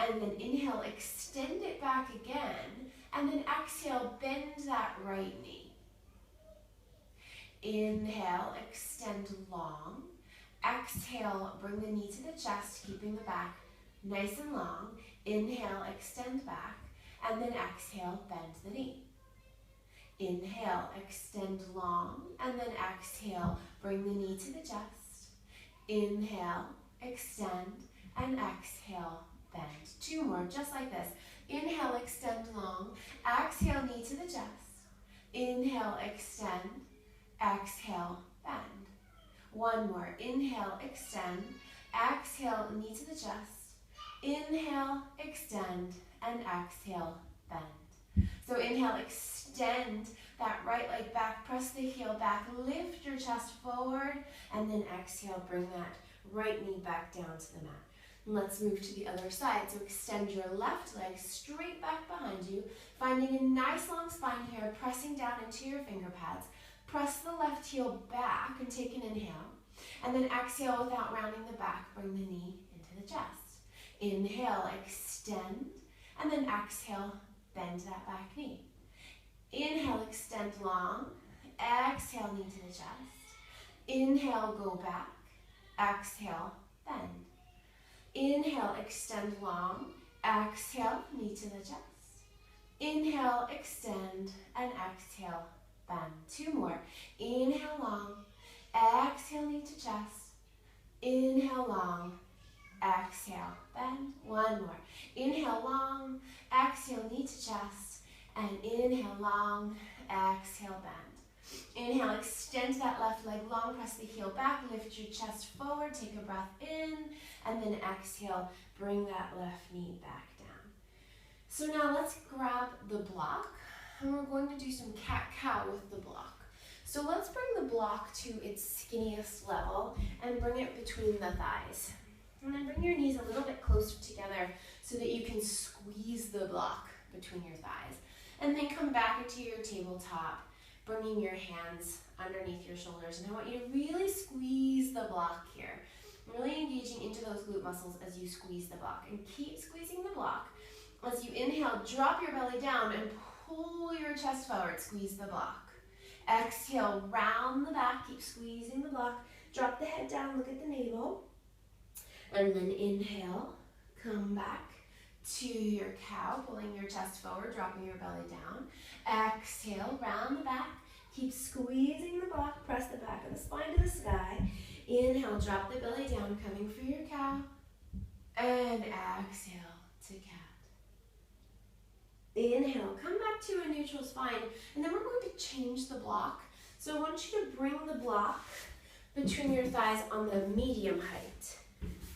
And then inhale, extend it back again. And then exhale, bend that right knee. Inhale, extend long. Exhale, bring the knee to the chest, keeping the back nice and long. Inhale, extend back. And then exhale, bend the knee. Inhale, extend long. And then exhale, bring the knee to the chest. Inhale, extend, and exhale, bend. 2 more, just like this. Inhale, extend long. Exhale, knee to the chest. Inhale, extend. Exhale, bend. 1 more. Inhale, extend. Exhale, knee to the chest. Inhale, extend, and exhale, bend. So inhale, extend that right leg back, press the heel back, lift your chest forward, and then exhale, bring that right knee back down to the mat. And let's move to the other side. So extend your left leg straight back behind you, finding a nice long spine here, pressing down into your finger pads. Press the left heel back and take an inhale. And then exhale without rounding the back, bring the knee into the chest. Inhale, extend, and then exhale, bend that back knee. Inhale, extend long. Exhale, knee to the chest. Inhale, go back. Exhale, bend. Inhale, extend long. Exhale, knee to the chest. Inhale, extend, and exhale, bend. 2 more. Inhale, long. Exhale, knee to chest. Inhale, long. Exhale, bend. 1 more. Inhale, long. Exhale, knee to chest. And inhale, long. Exhale, bend. Inhale, extend that left leg long. Press the heel back. Lift your chest forward. Take a breath in. And then exhale. Bring that left knee back down. So now let's grab the block. And we're going to do some cat-cow with the block. So let's bring the block to its skinniest level and bring it between the thighs. And then bring your knees a little bit closer together so that you can squeeze the block between your thighs. And then come back into your tabletop, bringing your hands underneath your shoulders. And I want you to really squeeze the block here. Really engaging into those glute muscles as you squeeze the block. And keep squeezing the block. As you inhale, drop your belly down and pull your chest forward. Squeeze the block. Exhale, round the back. Keep squeezing the block. Drop the head down. Look at the navel. And then inhale. Come back to your cow. Pulling your chest forward. Dropping your belly down. Exhale, round the back. Keep squeezing the block. Press the back of the spine to the sky. Inhale, drop the belly down. Coming for your cow. And exhale to cat. Inhale, come back to a neutral spine, and then we're going to change the block. So I want you to bring the block between your thighs on the medium height.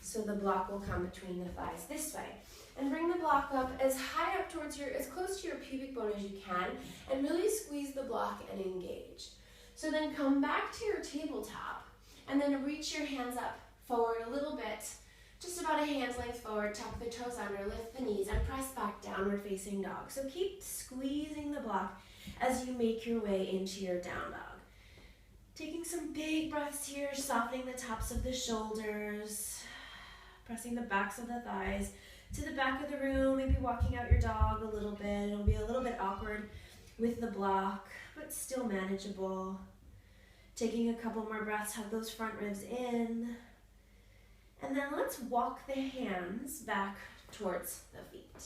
So the block will come between the thighs this way. And bring the block up as high up towards as close to your pubic bone as you can, and really squeeze the block and engage. So then come back to your tabletop, and then reach your hands up forward a little bit, just about a hand's length forward, tuck the toes under, lift the knees, and press back, downward facing dog. So keep squeezing the block as you make your way into your down dog. Taking some big breaths here, softening the tops of the shoulders, pressing the backs of the thighs to the back of the room, maybe walking out your dog a little bit. It'll be a little bit awkward with the block, but still manageable. Taking a couple more breaths, hug those front ribs in. And then let's walk the hands back towards the feet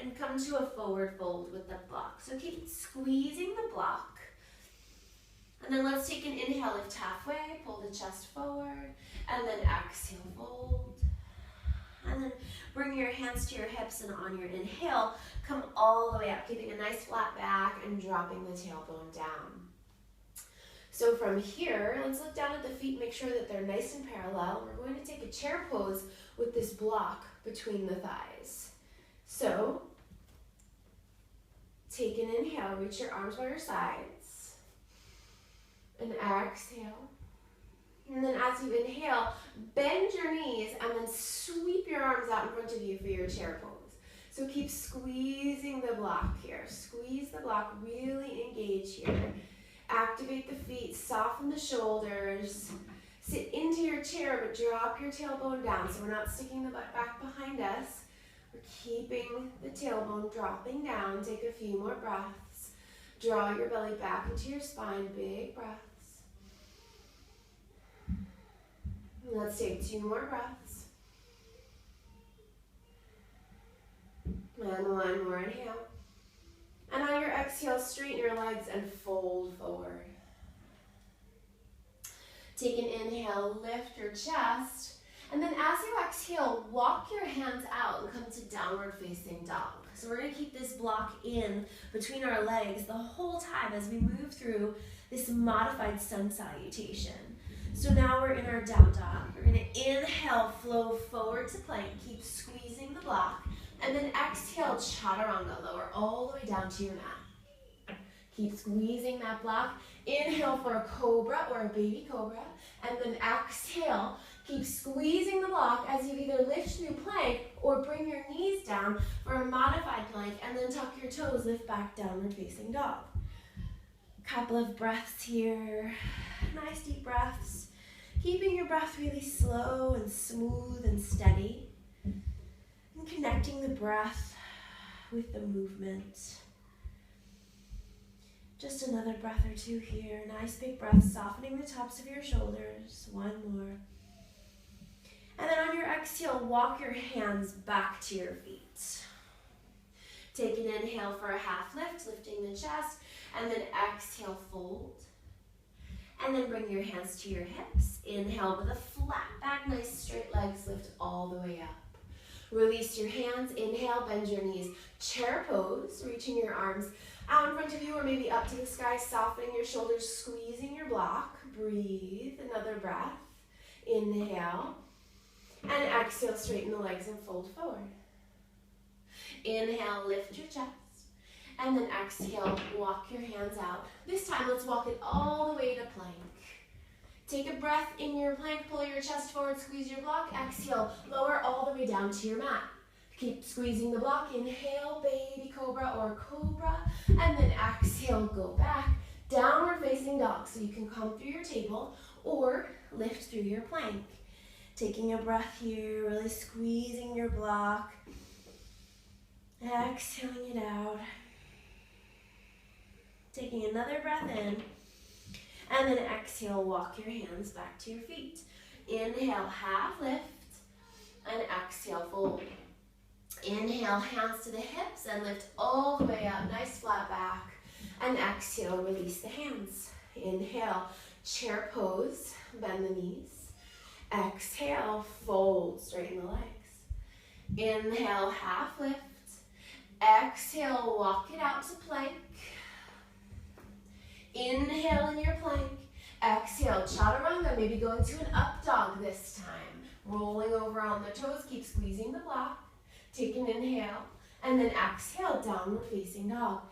and come to a forward fold with the block. So keep squeezing the block. And then let's take an inhale, lift halfway, pull the chest forward, and then exhale, fold. And then bring your hands to your hips, and on your inhale, come all the way up, keeping a nice flat back and dropping the tailbone down. So from here, let's look down at the feet, make sure that they're nice and parallel. We're going to take a chair pose with this block between the thighs. So take an inhale, reach your arms by your sides, and exhale. And then as you inhale, bend your knees and then sweep your arms out in front of you for your chair pose. So keep squeezing the block here. Squeeze the block, really engage here. Activate the feet, soften the shoulders. Sit into your chair, but drop your tailbone down so we're not sticking the butt back behind us. We're keeping the tailbone dropping down. Take a few more breaths. Draw your belly back into your spine. Big breaths. Let's take 2 more breaths. And 1 more inhale. And on your exhale, straighten your legs and fold forward. Take an inhale, lift your chest. And then as you exhale, walk your hands out and come to downward facing dog. So we're going to keep this block in between our legs the whole time as we move through this modified sun salutation. So now we're in our down dog. We're going to inhale, flow forward to plank, keep squeezing the block. And then exhale, chaturanga, lower all the way down to your mat. Keep squeezing that block. Inhale for a cobra or a baby cobra. And then exhale, keep squeezing the block as you either lift through plank or bring your knees down for a modified plank. And then tuck your toes, lift back, downward facing dog. Couple of breaths here. Nice deep breaths. Keeping your breath really slow and smooth and steady. And connecting the breath with the movement. Just another breath or 2 here. Nice big breath, softening the tops of your shoulders. 1 more. And then on your exhale, walk your hands back to your feet. Take an inhale for a half lift, lifting the chest. And then exhale, fold. And then bring your hands to your hips. Inhale with a flat back, nice straight legs, lift all the way up. Release your hands, inhale, bend your knees. Chair pose, reaching your arms out in front of you or maybe up to the sky, softening your shoulders, squeezing your block. Breathe, another breath. Inhale. And exhale, straighten the legs and fold forward. Inhale, lift your chest. And then exhale, walk your hands out. This time, let's walk it all the way to plank. Take a breath in your plank, pull your chest forward, squeeze your block. Exhale, lower all the way down to your mat. Keep squeezing the block. Inhale, baby cobra or cobra. And then exhale, go back. Downward facing dog. So you can come through your table or lift through your plank. Taking a breath here, really squeezing your block. Exhaling it out. Taking another breath in. And then exhale, walk your hands back to your feet. Inhale, half lift. And exhale, fold. Inhale, hands to the hips and lift all the way up. Nice flat back. And exhale, release the hands. Inhale, chair pose, bend the knees. Exhale, fold, straighten the legs. Inhale, half lift. Exhale, walk it out to plank. Inhale in your plank. Exhale, chaturanga, maybe going to an up dog this time. Rolling over on the toes, keep squeezing the block. Take an inhale, and then exhale, downward facing dog.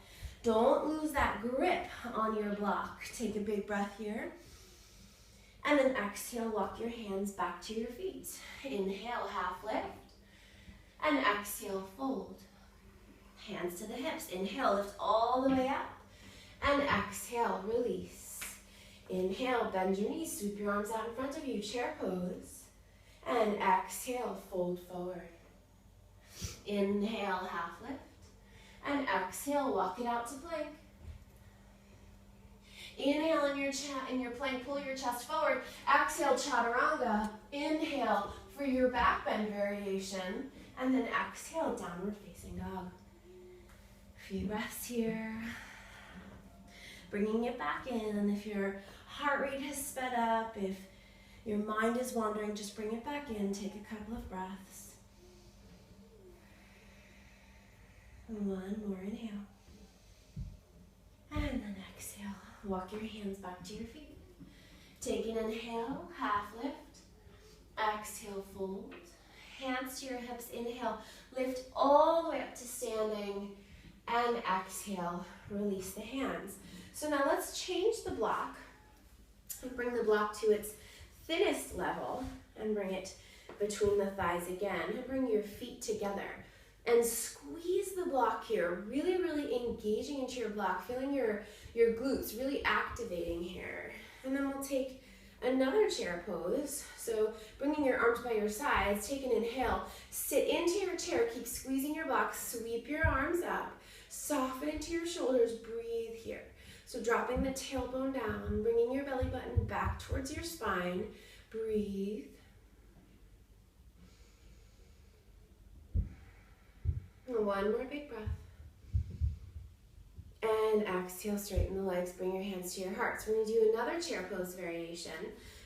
Don't lose that grip on your block. Take a big breath here. And then exhale, walk your hands back to your feet. Inhale, half lift. And exhale, fold. Hands to the hips. Inhale, lift all the way up. And exhale, release. Inhale, bend your knees, sweep your arms out in front of you, chair pose. And exhale, fold forward. Inhale, half lift. And exhale, walk it out to plank. Inhale in your plank, pull your chest forward. Exhale, chaturanga. Inhale for your back bend variation. And then exhale, downward facing dog. A few breaths here. Bringing it back in. And if your heart rate has sped up, if your mind is wandering, just bring it back in. Take a couple of breaths. One more inhale. And then exhale. Walk your hands back to your feet. Take an inhale, half lift. Exhale, fold. Hands to your hips. Inhale, lift all the way up to standing. And exhale, release the hands. So now let's change the block and bring the block to its thinnest level and bring it between the thighs again. And bring your feet together and squeeze the block here, really, really engaging into your block, feeling your glutes really activating here. And then we'll take another chair pose. So bringing your arms by your sides, take an inhale, sit into your chair, keep squeezing your block, sweep your arms up, soften into your shoulders, breathe here. So dropping the tailbone down, bringing your belly button back towards your spine, breathe. One more big breath. And exhale, straighten the legs, bring your hands to your heart. So we're going to do another chair pose variation.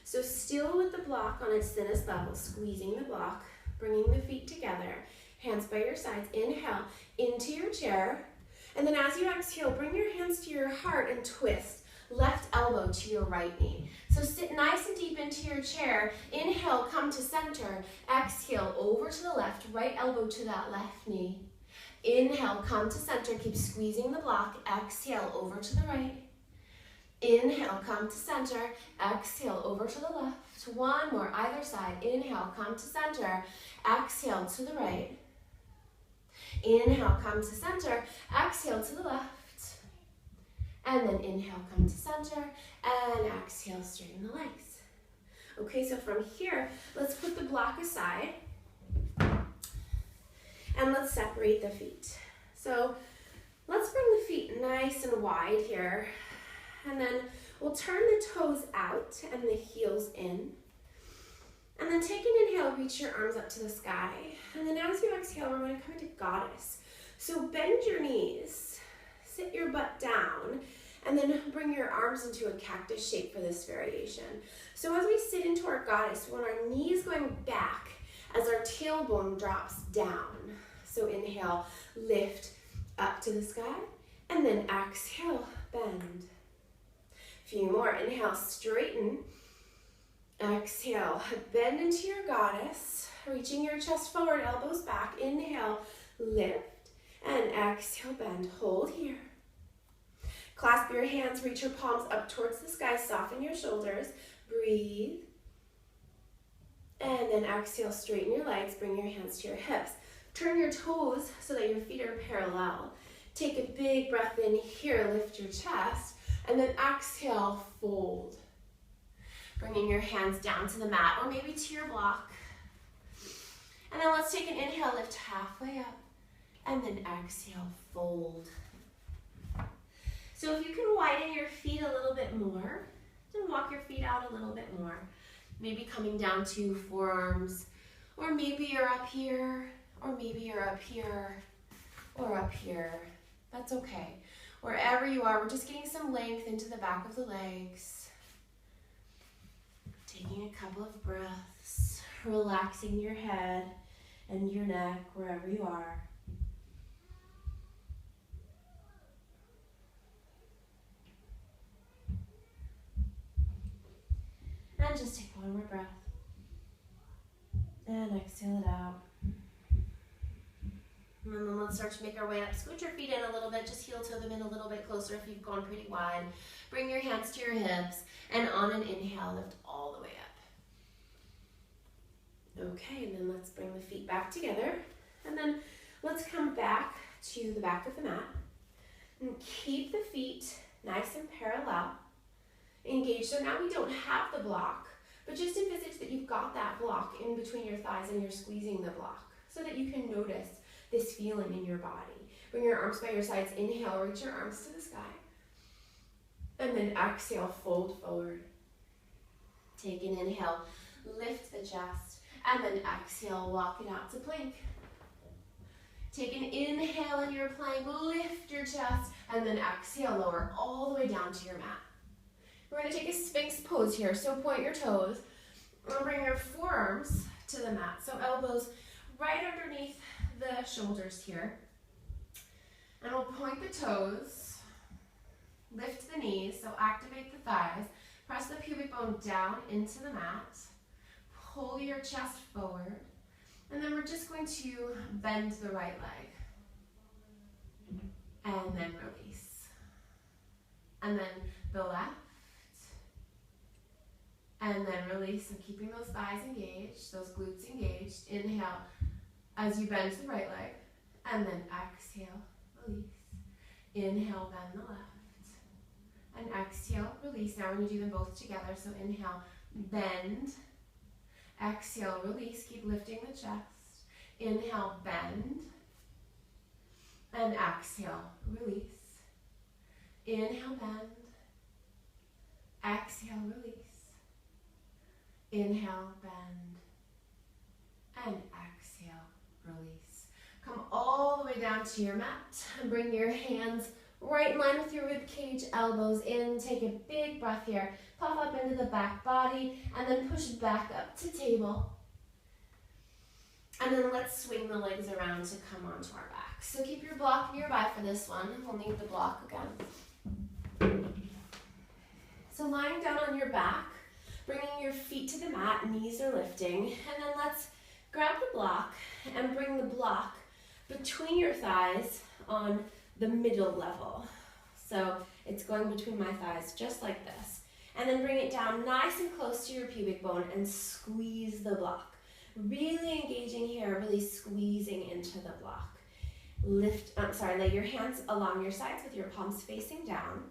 So still with the block on its thinnest level, squeezing the block, bringing the feet together, hands by your sides. Inhale into your chair. And then as you exhale, bring your hands to your heart and twist. Left elbow to your right knee. So sit nice and deep into your chair. Inhale, come to center. Exhale, over to the left, right elbow to that left knee. Inhale, come to center, keep squeezing the block. Exhale, over to the right. Inhale, come to center. Exhale, over to the left. One more, either side. Inhale, come to center. Exhale to the right. Inhale, come to center. Exhale to the left. And then inhale, come to center. And exhale, straighten the legs. Okay, so from here, let's put the block aside. And let's separate the feet. So let's bring the feet nice and wide here. And then we'll turn the toes out and the heels in. And then take an inhale, reach your arms up to the sky. And then as you exhale, we're going to come into goddess. So bend your knees, sit your butt down, and then bring your arms into a cactus shape for this variation. So as we sit into our goddess, we want our knees going back as our tailbone drops down. So inhale, lift up to the sky, and then exhale, bend. A few more. Inhale, straighten. Exhale, bend into your goddess, reaching your chest forward, elbows back. Inhale, lift, and exhale, bend. Hold here. Clasp your hands, reach your palms up towards the sky, soften your shoulders, breathe. And then exhale, straighten your legs, bring your hands to your hips. Turn your toes so that your feet are parallel. Take a big breath in here, lift your chest, and then exhale, fold. Bringing your hands down to the mat or maybe to your block. And then let's take an inhale, lift halfway up, and then exhale, fold. So if you can widen your feet a little bit more, then walk your feet out a little bit more. Maybe coming down to forearms, or maybe you're up here, or maybe you're up here, or up here. That's okay. Wherever you are, we're just getting some length into the back of the legs. Taking a couple of breaths, relaxing your head and your neck wherever you are. And just take one more breath. And exhale it out. And then let's start to make our way up. Scoot your feet in a little bit. Just heel toe them in a little bit closer if you've gone pretty wide. Bring your hands to your hips. And on an inhale, lift all the way up. Okay, and then let's bring the feet back together. And then let's come back to the back of the mat. And keep the feet nice and parallel. Engage. So now we don't have the block, but just envisage that you've got that block in between your thighs and you're squeezing the block so that you can notice this feeling in your body. Bring your arms by your sides. Inhale, reach your arms to the sky. And then exhale, fold forward. Take an inhale, lift the chest, and then exhale, walk it out to plank. Take an inhale in your plank, lift your chest, and then exhale, lower all the way down to your mat. We're going to take a Sphinx pose here, so point your toes. We'll bring your forearms to the mat, so elbows right underneath the shoulders here. And we'll point the toes, lift the knees, so activate the thighs, press the pubic bone down into the mat, pull your chest forward, and then we're just going to bend the right leg. And then release. And then the left. And then release, so keeping those thighs engaged, those glutes engaged. Inhale as you bend the right leg, and then exhale, release. Inhale, bend the left, and exhale, release. Now we're going to do them both together, so inhale, bend. Exhale, release, keep lifting the chest. Inhale, bend. And exhale, release. Inhale, bend. Exhale, release. Inhale, bend. And exhale, release. Come all the way down to your mat and bring your hands right in line with your rib cage, elbows in. Take a big breath here. Puff up into the back body and then push back up to table. And then let's swing the legs around to come onto our back. So keep your block nearby for this one. We'll need the block again. So lying down on your back, bringing your feet to the mat, knees are lifting, and then let's grab the block and bring the block between your thighs on the middle level. So it's going between my thighs just like this. And then bring it down nice and close to your pubic bone and squeeze the block. Really engaging here, really squeezing into the block. Lay your hands along your sides with your palms facing down.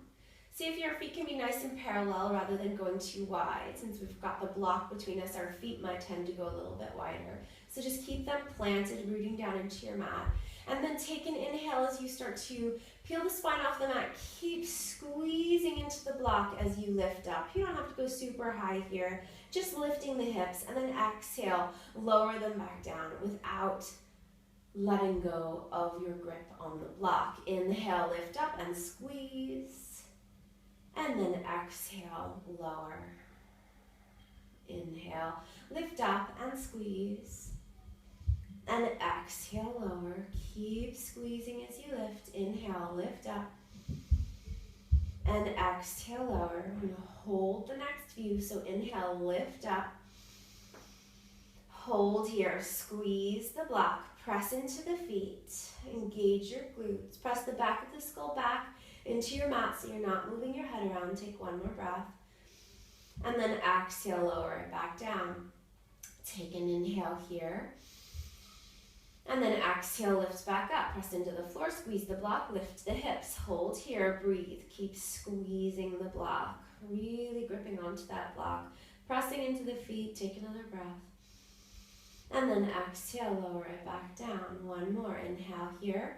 See if your feet can be nice and parallel rather than going too wide. Since we've got the block between us, our feet might tend to go a little bit wider. So just keep them planted, rooting down into your mat. And then take an inhale as you start to peel the spine off the mat. Keep squeezing into the block as you lift up. You don't have to go super high here. Just lifting the hips, and then exhale, lower them back down without letting go of your grip on the block. Inhale, lift up and squeeze. And then exhale, lower. Inhale, lift up and squeeze. And exhale, lower. Keep squeezing as you lift. Inhale, lift up. And exhale, lower. We're going to hold the next few. So inhale, lift up. Hold here. Squeeze the block. Press into the feet. Engage your glutes. Press the back of the skull back into your mat so you're not moving your head around. Take one more breath. And then exhale, lower it back down. Take an inhale here. And then exhale, lift back up. Press into the floor, squeeze the block, lift the hips. Hold here, breathe. Keep squeezing the block. Really gripping onto that block. Pressing into the feet, take another breath. And then exhale, lower it back down. One more, inhale here.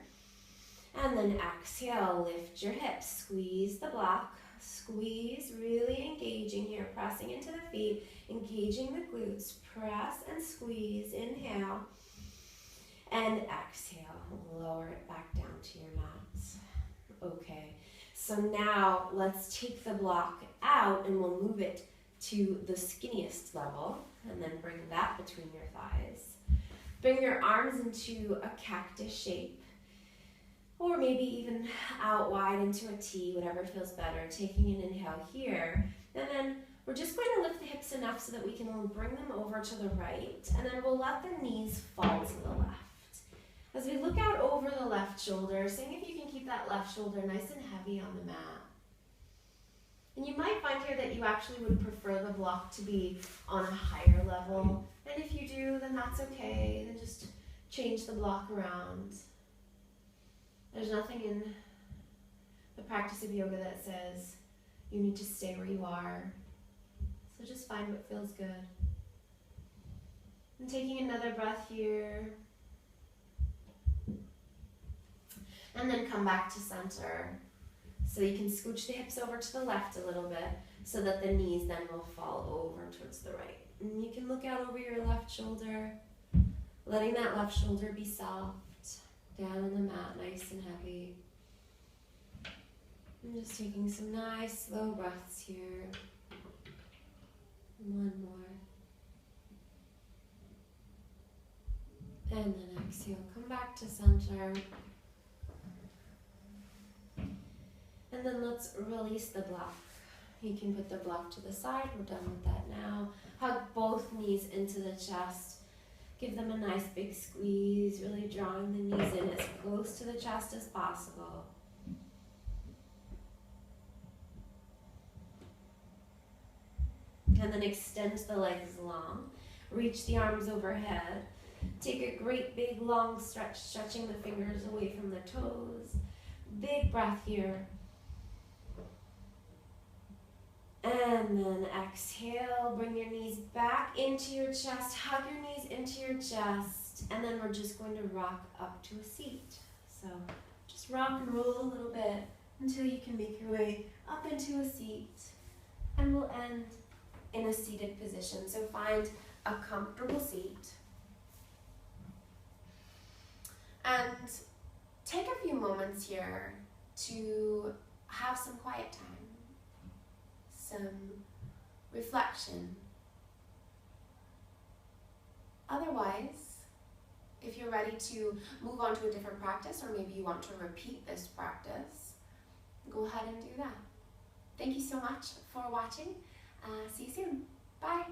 And then exhale, lift your hips. Squeeze the block. Squeeze, really engaging here. Pressing into the feet, engaging the glutes. Press and squeeze, inhale. And exhale, lower it back down to your mats. Okay, so now let's take the block out and we'll move it to the skinniest level and then bring that between your thighs. Bring your arms into a cactus shape or maybe even out wide into a T, whatever feels better. Taking an inhale here, and then we're just going to lift the hips enough so that we can bring them over to the right, and then we'll let the knees fall to the left. As we look out over the left shoulder, seeing if you can keep that left shoulder nice and heavy on the mat. And you might find here that you actually would prefer the block to be on a higher level. And if you do, then that's okay. Then just change the block around. There's nothing in the practice of yoga that says you need to stay where you are. So just find what feels good. And taking another breath here. And then come back to center. So you can scooch the hips over to the left a little bit so that the knees then will fall over towards the right. And you can look out over your left shoulder, letting that left shoulder be soft, down on the mat, nice and heavy. And just taking some nice slow breaths here. One more. And then exhale, come back to center. And then let's release the block. You can put the block to the side. We're done with that now. Hug both knees into the chest. Give them a nice big squeeze, really drawing the knees in as close to the chest as possible. And then extend the legs long. Reach the arms overhead. Take a great big long stretch, stretching the fingers away from the toes. Big breath here. And then exhale, bring your knees back into your chest, hug your knees into your chest, and then we're just going to rock up to a seat. So just rock and roll a little bit until you can make your way up into a seat, and we'll end in a seated position. So find a comfortable seat and take a few moments here to have some quiet time, some reflection. Otherwise, if you're ready to move on to a different practice, or maybe you want to repeat this practice, go ahead and do that. Thank you so much for watching. See you soon. Bye.